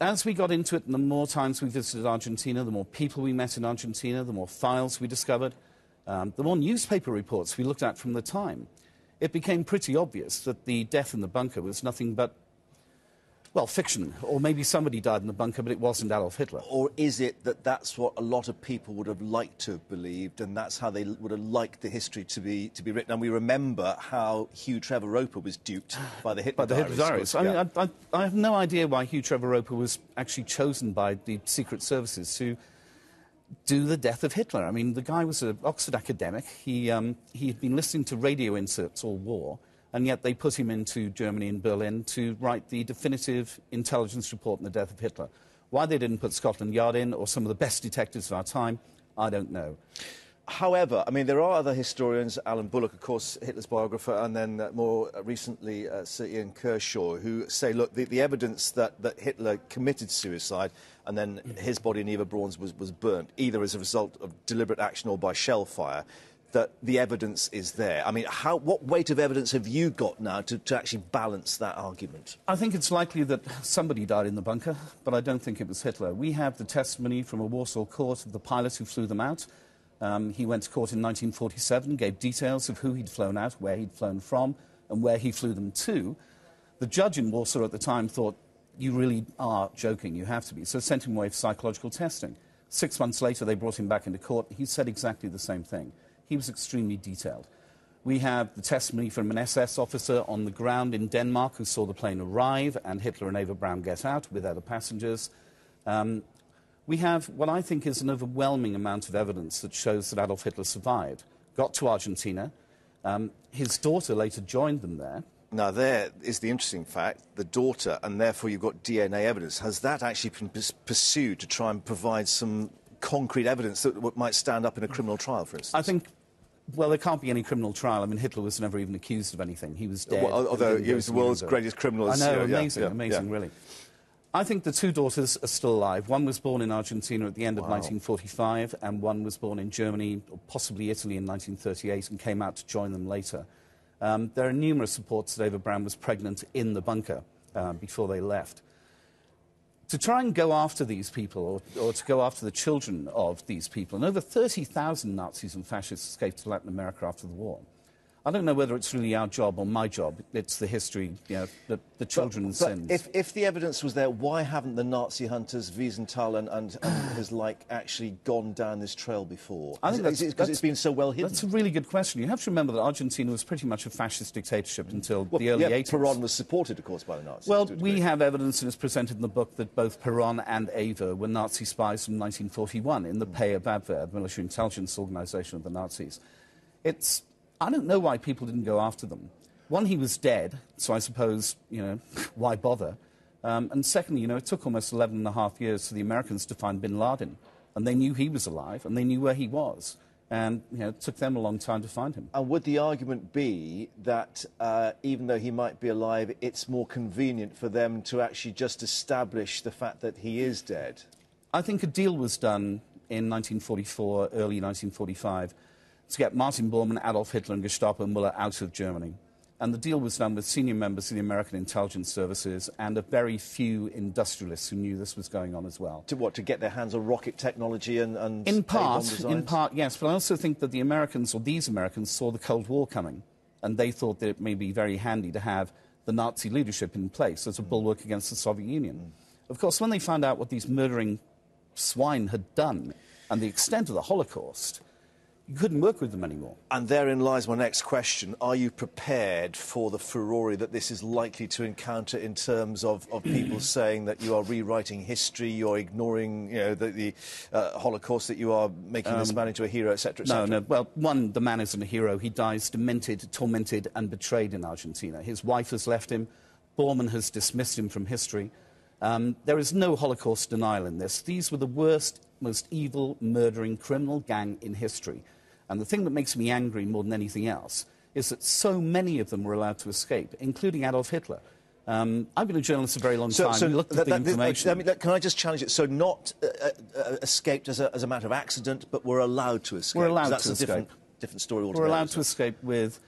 As we got into it, and the more times we visited Argentina, the more people we met in Argentina, the more files we discovered, the more newspaper reports we looked at from the time, it became pretty obvious that the death in the bunker was nothing but, well, fiction. Or maybe somebody died in the bunker, but it wasn't Adolf Hitler. Or is it that that's what a lot of people would have liked to have believed, and that's how they would have liked the history to be written? And we remember how Hugh Trevor Roper was duped by the Hitler Diaries. I mean, I have no idea why Hugh Trevor Roper was actually chosen by the Secret Services to do the death of Hitler. I mean, the guy was an Oxford academic. He had been listening to radio inserts all war, and yet they put him into Germany and Berlin to write the definitive intelligence report on the death of Hitler. Why they didn't put Scotland Yard in, or some of the best detectives of our time, I don't know. However, I mean, there are other historians, Alan Bullock, of course, Hitler's biographer, and then more recently Sir Ian Kershaw, who say, look, the evidence that Hitler committed suicide and then his body in Eva Braun's was burnt, either as a result of deliberate action or by shell fire, that the evidence is there. I mean, what weight of evidence have you got now to actually balance that argument? I think it's likely that somebody died in the bunker, but I don't think it was Hitler. We have the testimony from a Warsaw court of the pilot who flew them out. He went to court in 1947, gave details of who he'd flown out, where he'd flown from, and where he flew them to. The judge in Warsaw at the time thought, you really are joking, you have to be, so sent him away for psychological testing. 6 months later, they brought him back into court. He said exactly the same thing. He was extremely detailed. We have the testimony from an SS officer on the ground in Denmark who saw the plane arrive and Hitler and Eva Braun get out with other passengers. We have what I think is an overwhelming amount of evidence that shows that Adolf Hitler survived, got to Argentina. His daughter later joined them there. Now, there is the interesting fact, the daughter, and therefore you've got DNA evidence. Has that actually been pursued to try and provide some concrete evidence that might stand up in a criminal trial, for instance? I think, well, there can't be any criminal trial. I mean, Hitler was never even accused of anything. He was dead. Well, although he was the world's greatest criminal. I know, amazing, really. I think the two daughters are still alive. One was born in Argentina at the end of 1945, and one was born in Germany, or possibly Italy, in 1938, and came out to join them later. There are numerous reports that Eva Braun was pregnant in the bunker before they left. To try and go after these people, or to go after the children of these people, and over 30,000 Nazis and fascists escaped to Latin America after the war. I don't know whether it's really our job or my job. It's the history, you know, the children's sins. If the evidence was there, why haven't the Nazi hunters, Wiesenthal and his like, actually gone down this trail before? I think because it's been so well hidden. That's a really good question. You have to remember that Argentina was pretty much a fascist dictatorship until the early 80s. Peron was supported, of course, by the Nazis. Well, we have evidence, and it's presented in the book, that both Peron and Eva were Nazi spies from 1941 in the pay of Abwehr, the military intelligence organisation of the Nazis. I don't know why people didn't go after them. One, he was dead, so I suppose, you know, why bother? And secondly, you know, it took almost 11 and a half years for the Americans to find bin Laden, and they knew he was alive, and they knew where he was. And, you know, it took them a long time to find him. And would the argument be that even though he might be alive, it's more convenient for them to actually just establish the fact that he is dead? I think a deal was done in 1944, early 1945, to get Martin Bormann, Adolf Hitler and Gestapo Müller out of Germany. And the deal was done with senior members of the American intelligence services and a very few industrialists who knew this was going on as well. To what, to get their hands on rocket technology and in part, yes. But I also think that the Americans, or these Americans, saw the Cold War coming. And they thought that it may be very handy to have the Nazi leadership in place as a bulwark against the Soviet Union. Of course, when they found out what these murdering swine had done and the extent of the Holocaust, you couldn't work with them anymore. And therein lies my next question. Are you prepared for the furore that this is likely to encounter in terms of people saying that you are rewriting history, you're ignoring, you know, the Holocaust, that you are making this man into a hero, etc., etc.? No. Well, one, the man isn't a hero. He dies demented, tormented and betrayed in Argentina. His wife has left him. Bormann has dismissed him from history. There is no Holocaust denial in this. These were the worst, most evil, murdering criminal gang in history. And the thing that makes me angry more than anything else is that so many of them were allowed to escape, including Adolf Hitler. I've been a journalist a very long time. So looked at the information. Can I just challenge it? So not escaped as a matter of accident, but were allowed to escape? We're allowed to escape. Different story altogether. We're allowed to escape with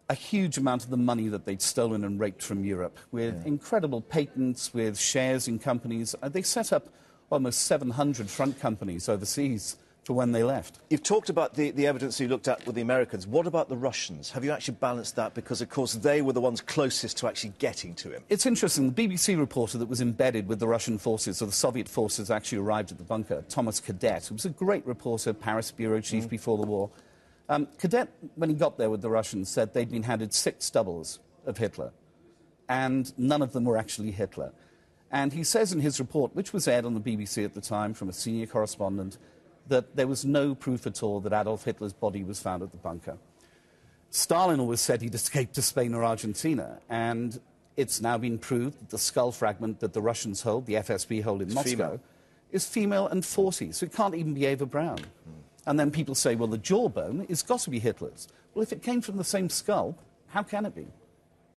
a huge amount of the money that they'd stolen and raped from Europe, with incredible patents, with shares in companies. They set up almost 700 front companies overseas for when they left. You've talked about the evidence you looked at with the Americans. What about the Russians? Have you actually balanced that? Because, of course, they were the ones closest to actually getting to him. It's interesting. The BBC reporter that was embedded with the Russian forces, or the Soviet forces, actually arrived at the bunker, Thomas Cadet, who was a great reporter, Paris bureau chief before the war. Cadet, when he got there with the Russians, said they'd been handed 6 doubles of Hitler, and none of them were actually Hitler. And he says in his report, which was aired on the BBC at the time from a senior correspondent, that there was no proof at all that Adolf Hitler's body was found at the bunker. Stalin always said he'd escaped to Spain or Argentina, and it's now been proved that the skull fragment that the Russians hold, the FSB hold in Moscow, is female and 40, so it can't even be Eva Braun. And then people say, well, the jawbone has got to be Hitler's. Well, if it came from the same skull, how can it be?